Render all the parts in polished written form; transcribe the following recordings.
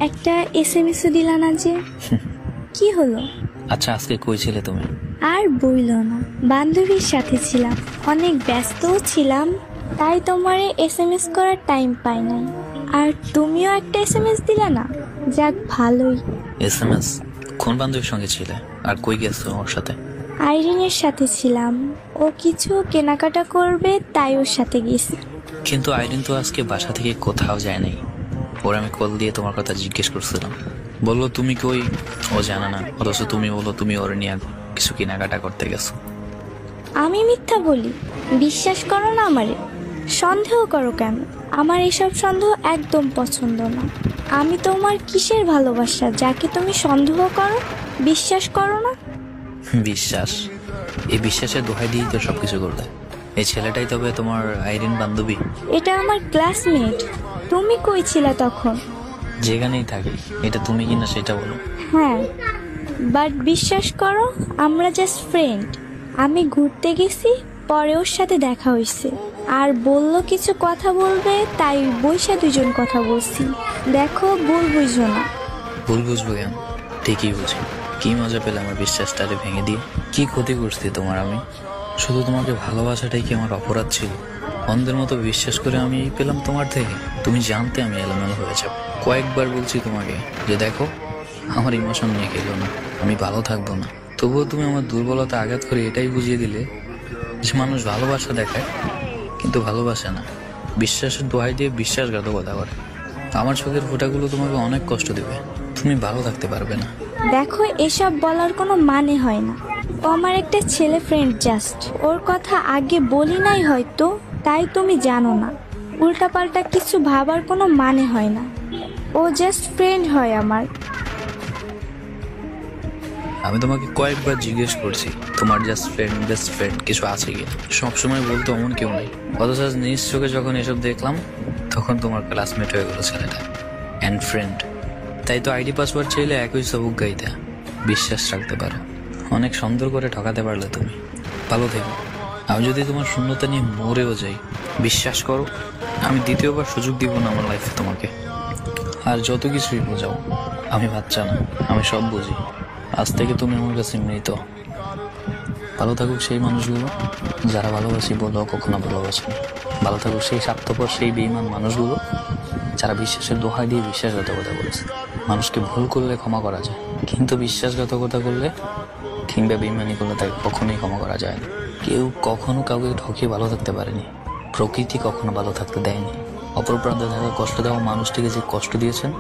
একটা SMS দিলা না যে, কি হলো? আচ্ছা আজকে কই ছিলে তুমি? আর বইল না, বান্ধবীর সাথে ছিলাম, অনেক ব্যস্তও ছিলাম, তাই তোমারে SMS করার টাইম পাই নাই। আর তুমিও একটা SMS দিলা না, যাক ভালোই। SMS? কোন বান্ধবীর সঙ্গে ছিলে আর কই গেছো ওর সাথে? আইরিনের সাথে ছিলাম, ও কিছু কেনাকাটা করবে তাই ওর সাথে গেছি। কিন্তু আইরিন তো আজকে বাসা থেকে কোথাও যায় নাই। ওর আমি কল দিয়ে তোমার কথা জিজ্ঞেস করছিলাম, বললো তুমি কই, ও জানা না, অথচ তুমি বলো তুমি ওর নিয়ে কিছু কেনাকাটা করতে গেছো। আমি মিথ্যা বলি? বিশ্বাস করো না আমারে? সন্দেহ করো কেন? আমার এসব সন্দেহ একদম পছন্দ না। আমি তোমার কিসের ভালোবাসা যাকে তুমি সন্দেহ করো, বিশ্বাস করো না? বিশ্বাস? এই বিশ্বাসের দোহাই দিয়েই তো সবকিছু করলে। এই ছেলেটাই তবে তোমার আইরিন বান্ধবী? এটা আমার ক্লাসমেট। তুমি কই ছিলা তখন? যেখানেই থাকি, এটা তুমি কিনা সেটা বলো। হ্যাঁ, বাট বিশ্বাস করো, আমরা জাস্ট ফ্রেন্ড। আমি ঘুরতে গেছি, পরে ওর সাথে দেখা হয়েছে, আর বললো কিছু কথা বলবে, তাই বইসা দুজন কথা বলছি। দেখো, ভুল বুঝো না। ভুল বুঝবো কেন? ঠিকই বুঝি। কি মজা পেলে আমার বিশ্বাসটারে ভেঙে দিয়ে? কি ক্ষতি করছি তোমার আমি? শুধু তোমাকে ভালোবাসাটাই কি আমার অপরাধ ছিল? অন্ধের মতো বিশ্বাস করে আমি পেলাম তোমার থেকে। তুমি জানতে আমি এলোমেলো হয়ে যাব। কয়েকবার বলছি তোমাকে যে দেখো, আমার ইমোশন নিয়ে খেলো না, আমি ভালো থাকবো না। তবুও তুমি আমার দুর্বলতা আঘাত করে এটাই বুঝিয়ে দিলে যে মানুষ ভালোবাসা দেখায় কিন্তু ভালোবাসে না। বিশ্বাসের দোহাই দিয়ে বিশ্বাসঘাতকতা করে। আমার চোখের ফোঁটাগুলো তোমাকে অনেক কষ্ট দেবে, তুমি ভালো থাকতে পারবে না। দেখো, এসব বলার কোনো মানে হয় না। ও আমার একটা ছেলে ফ্রেন্ড জাস্ট। ওর কথা আগে বলি নাই হয়তো, তাই তুমি জানো না। উল্টাপাল্টা কিছু ভাবার কোনো মানে হয় না। ও জাস্ট ফ্রেন্ড হয় আমার। আমি তোমাকে কয়েকবার জিজ্ঞেস করছি তোমার জাস্ট ফ্রেন্ড কিছু আছে কি? সবসময় বলতো অমন কেউ নেই। অথচ নিজ চোখে যখন এসব দেখলাম, তখন তোমার ক্লাসমেট হয়ে গেল ছেলেটা, অ্যান্ড ফ্রেন্ড। তাই তো আইডি পাসওয়ার্ড চাইলে একই সবুক গাইতে। বিশ্বাস রাখতে পারো, অনেক সুন্দর করে ঠকাতে পারলে তুমি। ভালো থেকো। আমি যদি তোমার শূন্যতা নিয়ে মরেও যাই, বিশ্বাস করো আমি দ্বিতীয়বার সুযোগ দিব না আমার লাইফে তোমাকে। আর যত কিছুই বোঝাও, আমি বাচ্চা না, আমি সব বুঝি। আজ থেকে তুমি আমার কাছে মৃত। ভালো থাকুক সেই মানুষগুলো যারা ভালোবাসি বলেও কখনো ভালোবাসে না। ভালো থাকুক সেই স্বার্থপর, সেই বেঈমান মানুষগুলো যারা বিশ্বাসের দোহাই দিয়ে বিশ্বাসঘাতকতা করেছে। মানুষকে ভুল করলে ক্ষমা করা যায়, কিন্তু বিশ্বাসঘাতকতা করলে কিংবা বেঈমানি করলে তাকে কখনোই ক্ষমা করা যায় না। কেউ কখনো কাউকে ঠকিয়ে ভালো থাকতে পারেনি, প্রকৃতি কখনো ভালো থাকতে দেয়নি। অপর প্রান্তে থাকা কষ্ট দেওয়া মানুষটিকে যে কষ্ট দিয়েছেন,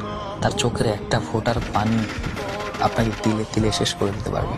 তার চোখের একটা ফোঁটার পানি আপনাকে তিলে তিলে শেষ করে দিতে পারবে।